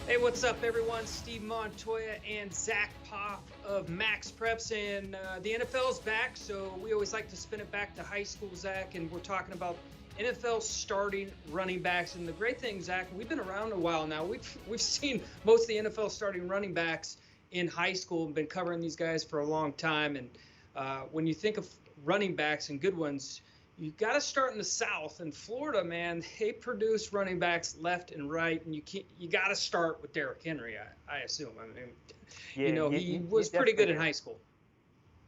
Hey, what's up, everyone? Steve Montoya and Zack Poff of Max Preps, and the NFL's back, so we always like to spin it back to high school, Zack, and we're talking about NFL starting running backs. And the great thing, Zack, we've been around a while now. We've seen most of the NFL starting running backs in high school and been covering these guys for a long time. And when you think of running backs and good ones, you got to start in the South. And Florida, man, they produce running backs left and right, and you got to start with Derrick Henry, I assume. I mean, he was pretty good in high school.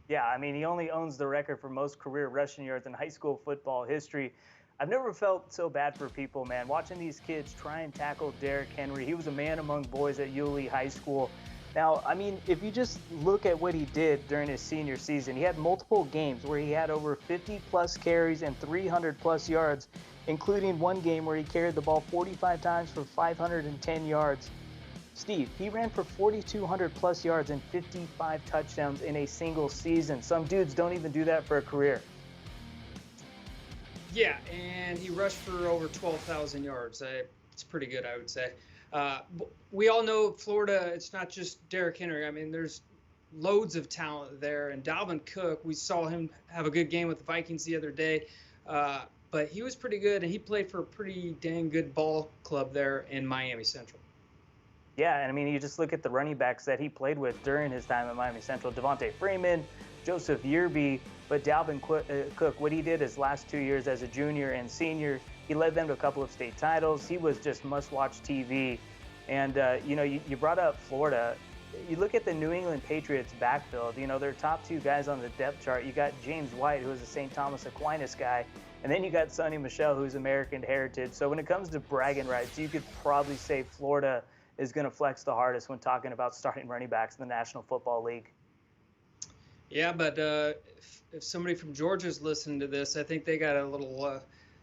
Yeah, I mean, he only owns the record for most career rushing yards in high school football history. I've never felt so bad for people, man. Watching these kids try and tackle Derrick Henry. He was a man among boys at Yulee High School. Now, I mean, if you just look at what he did during his senior season, he had multiple games where he had over 50-plus carries and 300-plus yards, including one game where he carried the ball 45 times for 510 yards. Steve, he ran for 4,200-plus yards and 55 touchdowns in a single season. Some dudes don't even do that for a career. Yeah, and he rushed for over 12,000 yards. It's pretty good, I would say. We all know Florida, it's not just Derrick Henry. I mean, there's loads of talent there. And Dalvin Cook, we saw him have a good game with the Vikings the other day. But he was pretty good, and he played for a pretty dang good ball club there in Miami Central. Yeah, and I mean, you just look at the running backs that he played with during his time at Miami Central. Devontae Freeman, Joseph Yearby, but Dalvin Cook, what he did his last 2 years as a junior and senior, he led them to a couple of state titles. He was just must-watch TV. And, you brought up Florida. You look at the New England Patriots backfield, their top two guys on the depth chart. You got James White, who is a St. Thomas Aquinas guy, and then you got Sonny Michel, who's American heritage. So when it comes to bragging rights, you could probably say Florida is going to flex the hardest when talking about starting running backs in the National Football League. Yeah, but if somebody from Georgia's listening to this, I think they got a little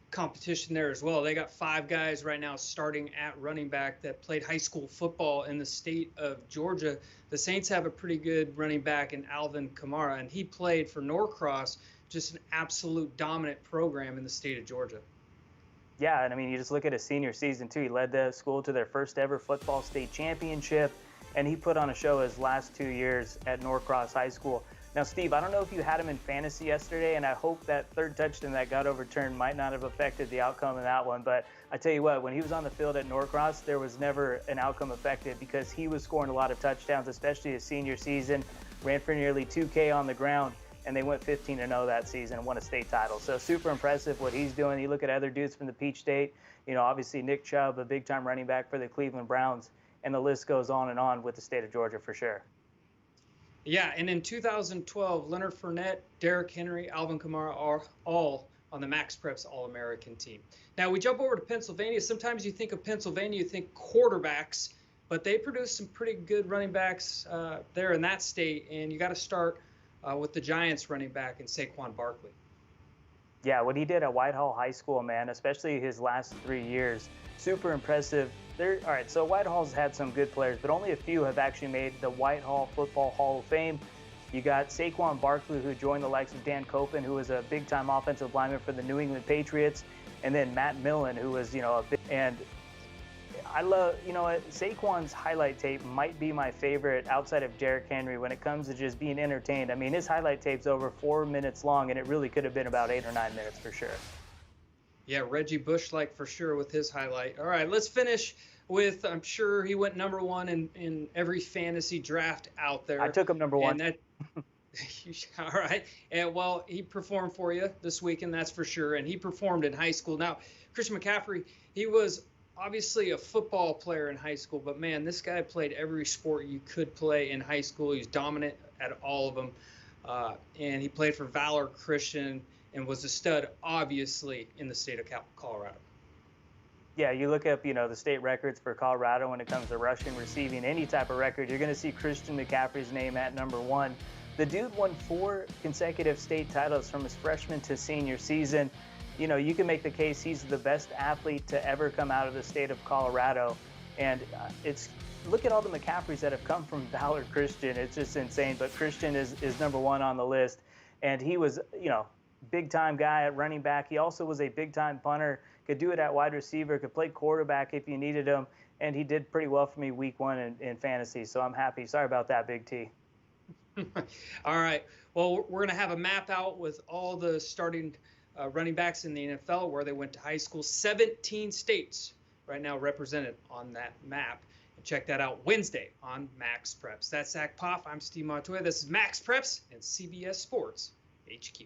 competition there as well. They got 5 guys right now starting at running back that played high school football in the state of Georgia. The Saints have a pretty good running back in Alvin Kamara, and he played for Norcross, just an absolute dominant program in the state of Georgia. Yeah, and I mean, you just look at his senior season, too. He led the school to their first ever football state championship, and he put on a show his last 2 years at Norcross High School. Now, Steve, I don't know if you had him in fantasy yesterday, and I hope that third touchdown that got overturned might not have affected the outcome of that one. But I tell you what, when he was on the field at Norcross, there was never an outcome affected because he was scoring a lot of touchdowns, especially his senior season, ran for nearly 2K on the ground, and they went 15-0 that season and won a state title. So super impressive what he's doing. You look at other dudes from the Peach State, obviously Nick Chubb, a big-time running back for the Cleveland Browns, and the list goes on with the state of Georgia for sure. Yeah, and in 2012, Leonard Fournette, Derrick Henry, Alvin Kamara are all on the Max Preps All-American team. Now, we jump over to Pennsylvania. Sometimes you think of Pennsylvania, you think quarterbacks, but they produce some pretty good running backs there in that state, and you got to start with the Giants running back in Saquon Barkley. Yeah, what he did at Whitehall High School, man, especially his last 3 years, super impressive. All right, so Whitehall's had some good players, but only a few have actually made the Whitehall Football Hall of Fame. You got Saquon Barkley, who joined the likes of Dan Copen, who was a big-time offensive lineman for the New England Patriots, and then Matt Millen, who was, a big, and I love, Saquon's highlight tape might be my favorite outside of Derrick Henry when it comes to just being entertained. I mean, his highlight tape's over 4 minutes long, and it really could have been about 8 or 9 minutes for sure. Yeah, Reggie Bush-like for sure with his highlight. All right, let's finish with, I'm sure he went number 1 in every fantasy draft out there. I took him number 1. All right. And, well, he performed for you this weekend, that's for sure, and he performed in high school. Now, Christian McCaffrey, he was obviously a football player in high school, but, man, this guy played every sport you could play in high school. He was dominant at all of them, and he played for Valor Christian and was a stud, obviously, in the state of Colorado. Yeah, you look up, the state records for Colorado when it comes to rushing, receiving, any type of record, you're going to see Christian McCaffrey's name at number 1. The dude won 4 consecutive state titles from his freshman to senior season. You can make the case he's the best athlete to ever come out of the state of Colorado. And look at all the McCaffreys that have come from Valor Christian. It's just insane. But Christian is number 1 on the list. And he was, big-time guy at running back. He also was a big-time punter, could do it at wide receiver, could play quarterback if you needed him, and he did pretty well for me week 1 in fantasy, so I'm happy. Sorry about that, Big T. All right. Well, we're going to have a map out with all the starting running backs in the NFL, where they went to high school. 17 states right now represented on that map. And check that out Wednesday on Max Preps. That's Zack Poff. I'm Steve Montoya. This is Max Preps and CBS Sports HQ.